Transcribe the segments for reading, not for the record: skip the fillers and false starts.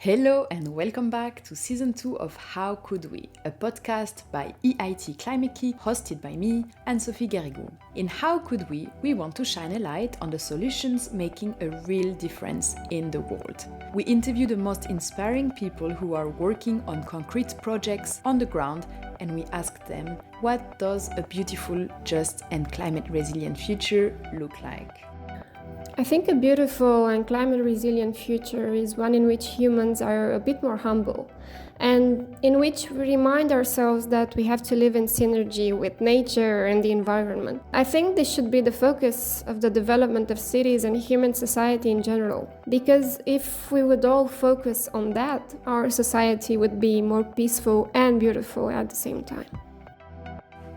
Hello and welcome back to season 2 of How Could We, a podcast by EIT Climate-KIC hosted by me, Anne-Sophie Garrigou. In How Could We want to shine a light on the solutions making a real difference in the world. We interview the most inspiring people who are working on concrete projects on the ground, and we ask them, what does a beautiful, just and climate-resilient future look like? I think a beautiful and climate-resilient future is one in which humans are a bit more humble, and in which we remind ourselves that we have to live in synergy with nature and the environment. I think this should be the focus of the development of cities and human society in general, because if we would all focus on that, our society would be more peaceful and beautiful at the same time.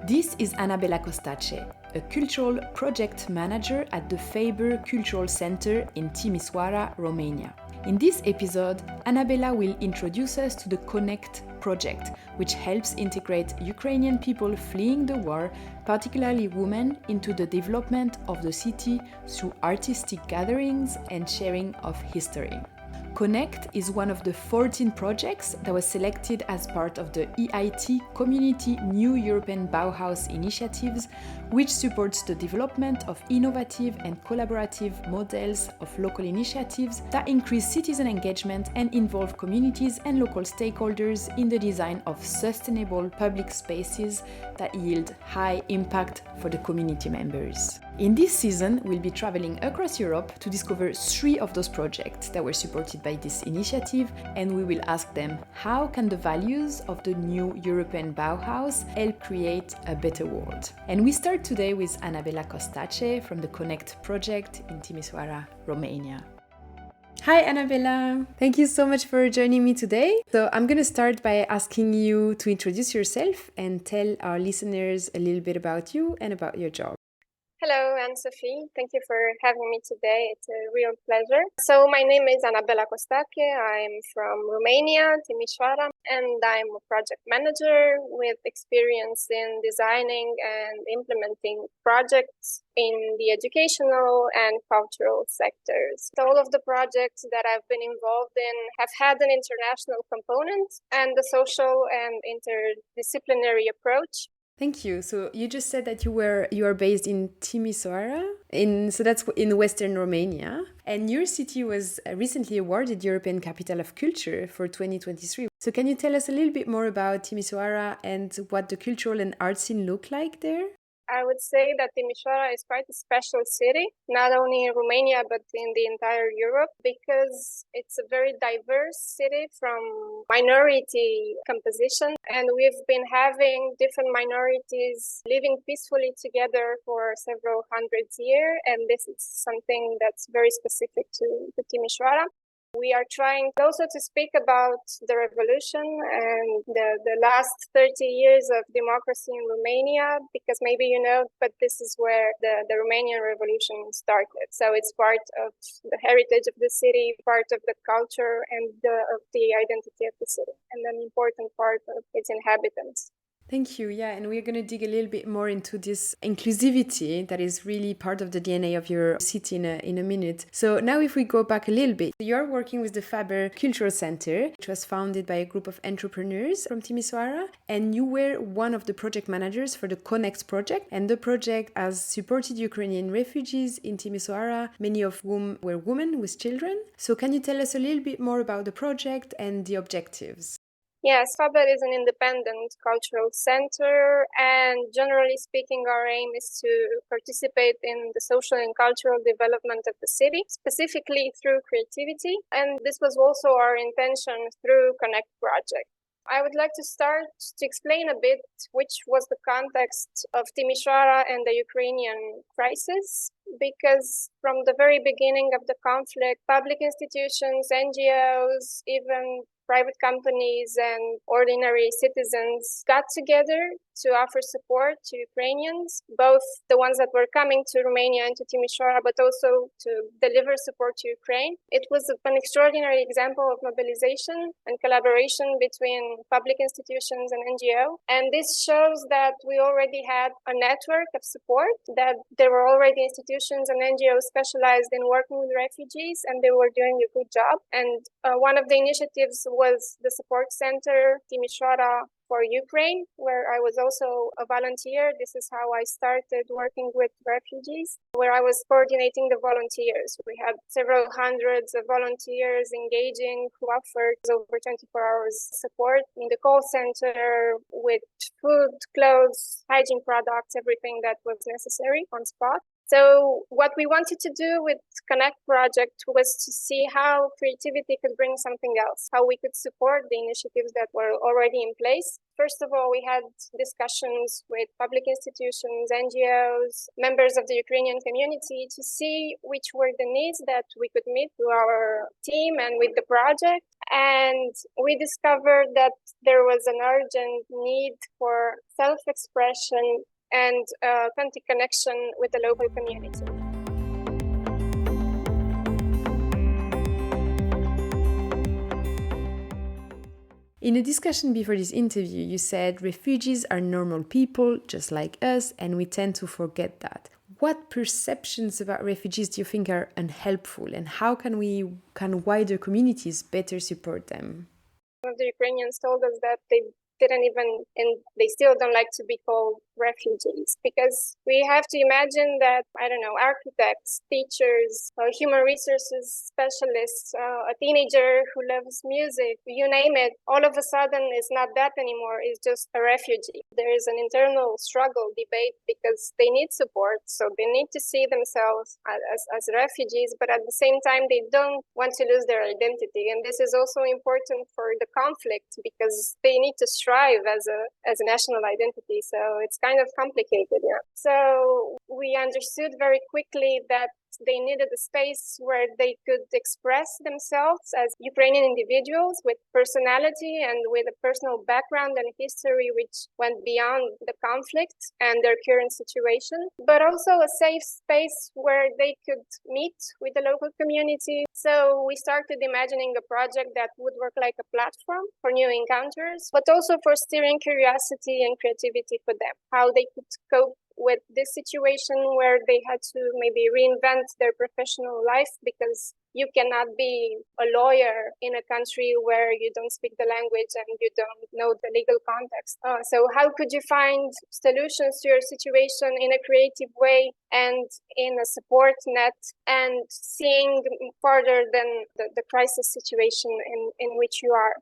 This is Annabella Costace, a cultural project manager at the Faber Cultural Center in Timișoara, Romania. In this episode, Annabella will introduce us to the Connect project, which helps integrate Ukrainian people fleeing the war, particularly women, into the development of the city through artistic gatherings and sharing of history. Connect is one of the 14 projects that was selected as part of the EIT Community New European Bauhaus initiatives, which supports the development of innovative and collaborative models of local initiatives that increase citizen engagement and involve communities and local stakeholders in the design of sustainable public spaces that yield high impact for the community members. In this season, we'll be traveling across Europe to discover 3 of those projects that were supported by this initiative, and we will ask them, how can the values of the new European Bauhaus help create a better world? And we start today with Annabella Costace from the Connect project in Timișoara, Romania. Hi Annabella! Thank you so much for joining me today. So I'm going to start by asking you to introduce yourself and tell our listeners a little bit about you and about your job. Hello, Anne-Sophie. Thank you for having me today. It's a real pleasure. So my name is Annabella Costache. I'm from Romania, Timișoara, and I'm a project manager with experience in designing and implementing projects in the educational and cultural sectors. So all of the projects that I've been involved in have had an international component and a social and interdisciplinary approach. Thank you. So you just said that you are based in Timișoara, so that's in Western Romania, and your city was recently awarded European Capital of Culture for 2023. So can you tell us a little bit more about Timișoara and what the cultural and art scene look like there? I would say that Timișoara is quite a special city, not only in Romania, but in the entire Europe, because it's a very diverse city from minority composition. And we've been having different minorities living peacefully together for several hundred years. And this is something that's very specific to Timișoara. We are trying also to speak about the revolution and the last 30 years of democracy in Romania, because maybe you know, but this is where the Romanian revolution started. So it's part of the heritage of the city, part of the culture and of the identity of the city, and an important part of its inhabitants. Thank you. Yeah, and we're going to dig a little bit more into this inclusivity that is really part of the DNA of your city in a minute. So now if we go back a little bit, you're working with the Faber Cultural Center, which was founded by a group of entrepreneurs from Timișoara, and you were one of the project managers for the Connect project, and the project has supported Ukrainian refugees in Timișoara, many of whom were women with children. So can you tell us a little bit more about the project and the objectives? Yes, Faber is an independent cultural center, and generally speaking, our aim is to participate in the social and cultural development of the city, specifically through creativity. And this was also our intention through Connect project. I would like to start to explain a bit which was the context of Timișoara and the Ukrainian crisis, because from the very beginning of the conflict, public institutions, NGOs, even private companies and ordinary citizens got together to offer support to Ukrainians, both the ones that were coming to Romania and to Timișoara, but also to deliver support to Ukraine. It was an extraordinary example of mobilization and collaboration between public institutions and NGO. And this shows that we already had a network of support, that there were already institutions and NGOs specialized in working with refugees, and they were doing a good job. And one of the initiatives was the support center Timișoara for Ukraine, where I was also a volunteer. This is how I started working with refugees, where I was coordinating the volunteers. We had several hundreds of volunteers engaging who offered over 24 hours support in the call center with food, clothes, hygiene products, everything that was necessary on spot. So what we wanted to do with Connect project was to see how creativity could bring something else, how we could support the initiatives that were already in place. First of all, we had discussions with public institutions, NGOs, members of the Ukrainian community to see which were the needs that we could meet through our team and with the project. And we discovered that there was an urgent need for self-expression and authentic connection with the local community. In a discussion before this interview, you said refugees are normal people just like us, and we tend to forget that. What perceptions about refugees do you think are unhelpful, and how can wider communities better support them? One of the Ukrainians told us that they didn't even, and they still don't like to be called refugees, because we have to imagine that, I don't know, architects, teachers, human resources specialists, a teenager who loves music, you name it, all of a sudden is not that anymore, is just a refugee. There is an internal struggle, debate, because they need support, so they need to see themselves as refugees, but at the same time, they don't want to lose their identity. And this is also important for the conflict, because they need to strive as a national identity. So it's kind of complicated. Yeah. So we understood very quickly that they needed a space where they could express themselves as Ukrainian individuals with personality and with a personal background and history which went beyond the conflict and their current situation, but also a safe space where they could meet with the local community. So we started imagining a project that would work like a platform for new encounters, but also for stirring curiosity and creativity for them, how they could cope with this situation where they had to maybe reinvent their professional life, because you cannot be a lawyer in a country where you don't speak the language and you don't know the legal context. So how could you find solutions to your situation in a creative way and in a support net, and seeing farther than the crisis situation in which you are?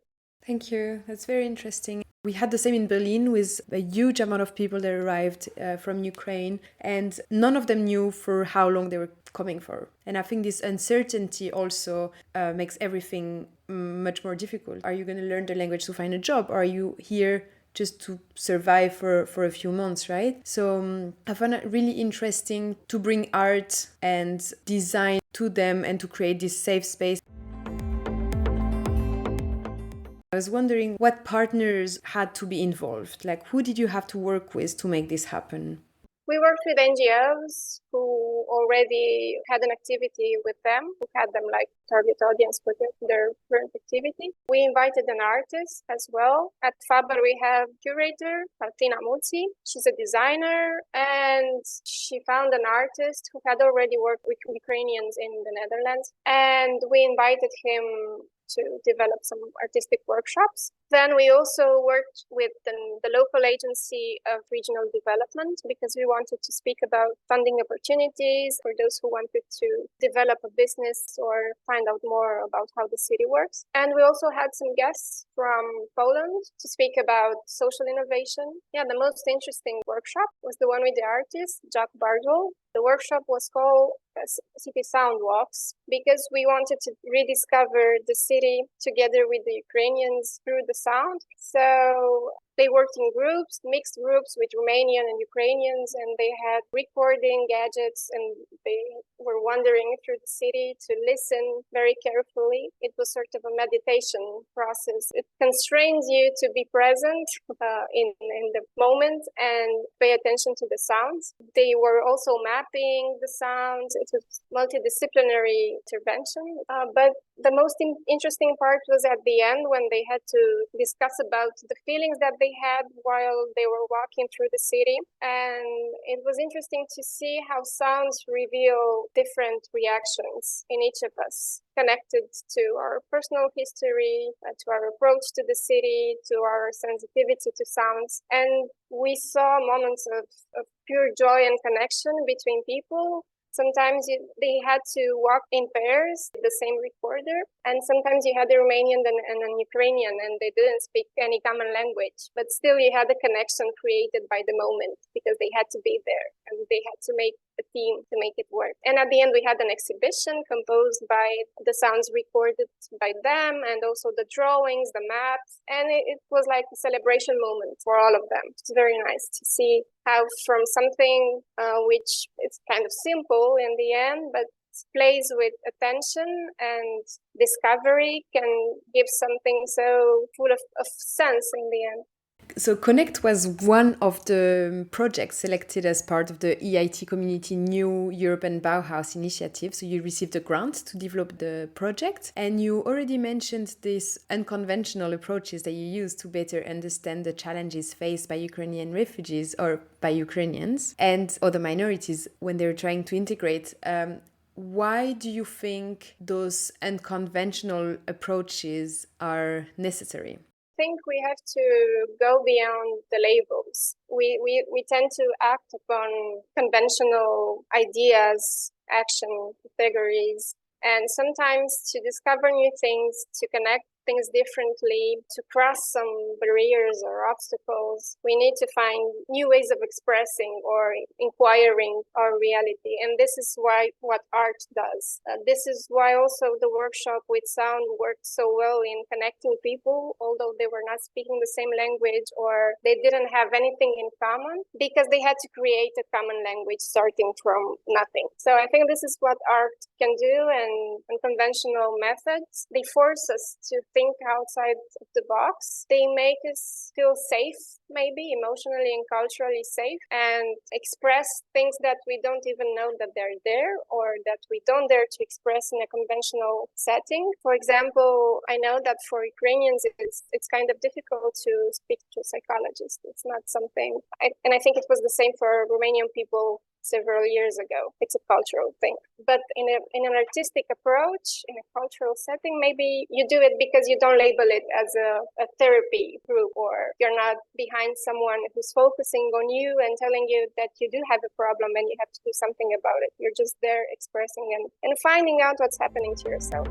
Thank you. That's very interesting. We had the same in Berlin with a huge amount of people that arrived from Ukraine, and none of them knew for how long they were coming for. And I think this uncertainty also makes everything much more difficult. Are you going to learn the language to find a job? Or are you here just to survive for a few months, right? So I found it really interesting to bring art and design to them and to create this safe space. I was wondering what partners had to be involved. Like, who did you have to work with to make this happen? We worked with NGOs who already had an activity with them, who had them like target audience for their current activity. We invited an artist as well. At Faber, we have curator, Martina Muzzi. She's a designer, and she found an artist who had already worked with Ukrainians in the Netherlands. And we invited him to develop some artistic workshops. Then we also worked with the local agency of regional development, because we wanted to speak about funding opportunities for those who wanted to develop a business or find out more about how the city works. And we also had some guests from Poland to speak about social innovation. Yeah, the most interesting workshop was the one with the artist, Jack Bardwell. The workshop was called City Sound Walks, because we wanted to rediscover the city together with the Ukrainians through the sound. So They worked in groups, mixed groups with Romanian and Ukrainians, and they had recording gadgets, and they were wandering through the city to listen very carefully. It was sort of a meditation process. It constrains you to be present in the moment and pay attention to the sounds. They were also mapping the sounds. It was multidisciplinary intervention. But the most interesting part was at the end when they had to discuss about the feelings that they had while they were walking through the city. And it was interesting to see how sounds reveal different reactions in each of us, connected to our personal history, to our approach to the city, to our sensitivity to sounds. And we saw moments of pure joy and connection between people. Sometimes they had to walk in pairs with the same recorder, and sometimes you had a Romanian and an Ukrainian, and they didn't speak any common language, but still you had a connection created by the moment because they had to be there and they had to make a team to make it work. And at the end, we had an exhibition composed by the sounds recorded by them and also the drawings, the maps, and it was like a celebration moment for all of them. It's very nice to see how from something which is kind of simple in the end, but plays with attention and discovery, can give something so full of sense in the end. So Connect was one of the projects selected as part of the EIT Community New European Bauhaus initiative. So you received a grant to develop the project, and you already mentioned these unconventional approaches that you use to better understand the challenges faced by Ukrainian refugees or by Ukrainians and other minorities when they're trying to integrate. Why do you think those unconventional approaches are necessary? I think we have to go beyond the labels. We tend to act upon conventional ideas, action categories, and sometimes to discover new things, to connect things differently, to cross some barriers or obstacles, we need to find new ways of expressing or inquiring our reality. And this is what art does. This is why also the workshop with sound worked so well in connecting people, although they were not speaking the same language or they didn't have anything in common, because they had to create a common language starting from nothing. So I think this is what art can do, and unconventional methods, they force us to think outside of the box. They make us feel safe, maybe emotionally and culturally safe, and express things that we don't even know that they're there or that we don't dare to express in a conventional setting. For example, I know that for Ukrainians, it's kind of difficult to speak to a psychologist. It's not something, and I think it was the same for Romanian people several years ago. It's a cultural thing. But in an artistic approach, in a cultural setting, maybe you do it because you don't label it as a therapy group, or you're not behind someone who's focusing on you and telling you that you do have a problem and you have to do something about it. You're just there expressing and finding out what's happening to yourself.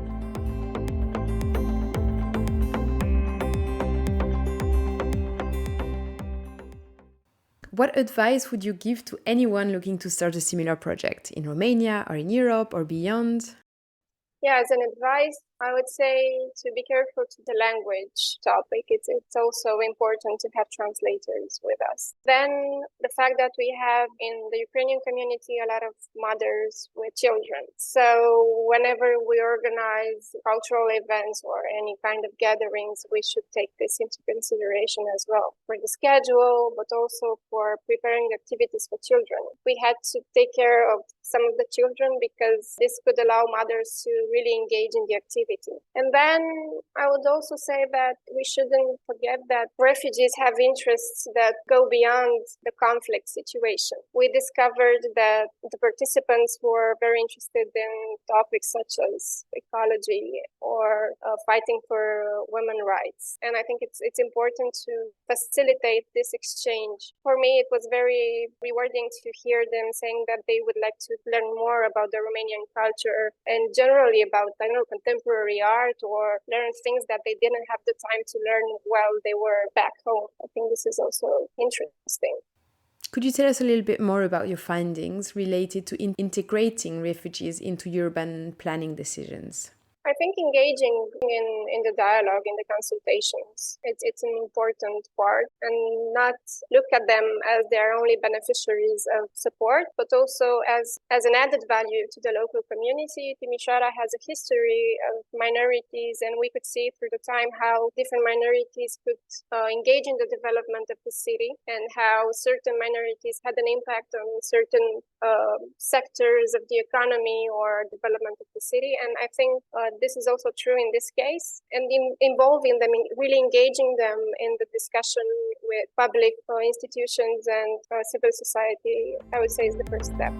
What advice would you give to anyone looking to start a similar project in Romania or in Europe or beyond? Yeah, as an advice, I would say to be careful to the language topic. It's also important to have translators with us. Then the fact that we have in the Ukrainian community a lot of mothers with children. So whenever we organize cultural events or any kind of gatherings, we should take this into consideration as well for the schedule, but also for preparing activities for children. We had to take care of some of the children because this could allow mothers to really engage in the activity. And then I would also say that we shouldn't forget that refugees have interests that go beyond the conflict situation. We discovered that the participants were very interested in topics such as ecology or fighting for women's rights. And I think it's important to facilitate this exchange. For me, it was very rewarding to hear them saying that they would like to learn more about the Romanian culture and generally about, contemporary art, or learn things that they didn't have the time to learn while they were back home. I think this is also interesting. Could you tell us a little bit more about your findings related to integrating refugees into urban planning decisions? I think engaging in the dialogue, in the consultations, it's an important part, and not look at them as their only beneficiaries of support, but also as an added value to the local community. Timișoara has a history of minorities, and we could see through the time how different minorities could engage in the development of the city, and how certain minorities had an impact on certain sectors of the economy or development of the city. And I think this is also true in this case, and involving them, really engaging them in the discussion with public institutions and civil society, I would say, is the first step.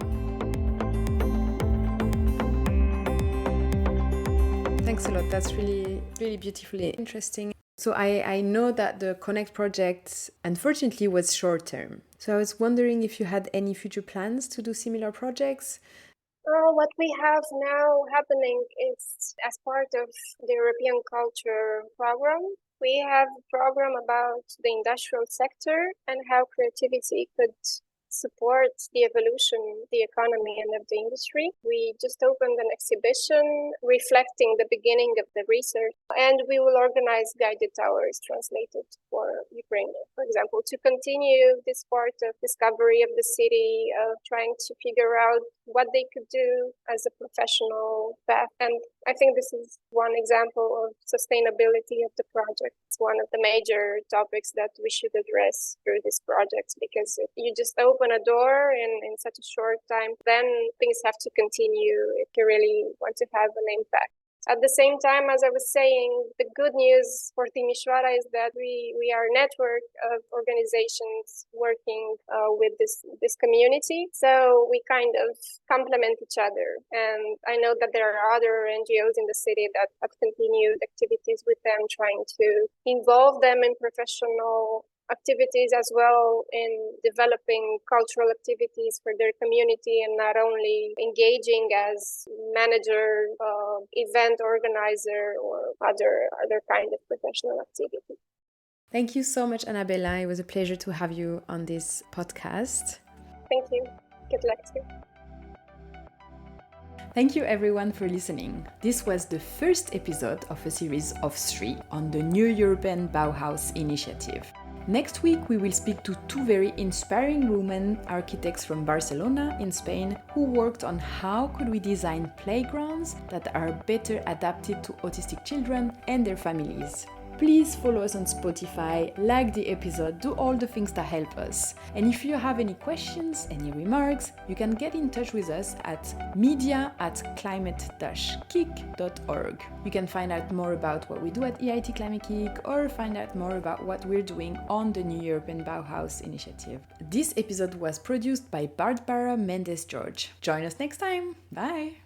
Thanks a lot. That's really, really beautifully interesting. So I know that the Connect project, unfortunately, was short-term. So I was wondering if you had any future plans to do similar projects? What we have now happening is as part of the European Culture Program. We have a program about the industrial sector and how creativity could support the evolution of the economy and of the industry. We just opened an exhibition reflecting the beginning of the research, and we will organize guided tours translated for Ukrainian, for example, to continue this part of discovery of the city, of trying to figure out what they could do as a professional path. And I think this is one example of sustainability of the project. It's one of the major topics that we should address through this project, because if you just open a door in such a short time, then things have to continue if you really want to have an impact. At the same time, as I was saying, the good news for Timișoara is that we are a network of organizations working with this community. So we kind of complement each other. And I know that there are other NGOs in the city that have continued activities with them, trying to involve them in professional activities as well, in developing cultural activities for their community, and not only engaging as manager, event organizer, or other kind of professional activity. Thank you so much, Annabella. It was a pleasure to have you on this podcast. Thank you. Good luck to you. Thank you everyone for listening. This was the first episode of a series of 3 on the New European Bauhaus initiative. Next week, we will speak to 2 very inspiring women architects from Barcelona in Spain who worked on how could we design playgrounds that are better adapted to autistic children and their families. Please follow us on Spotify, like the episode, do all the things that help us. And if you have any questions, any remarks, you can get in touch with us at media@climate-kic.org. You can find out more about what we do at EIT Climate-KIC, or find out more about what we're doing on the New European Bauhaus initiative. This episode was produced by Barbara Mendes-George. Join us next time. Bye!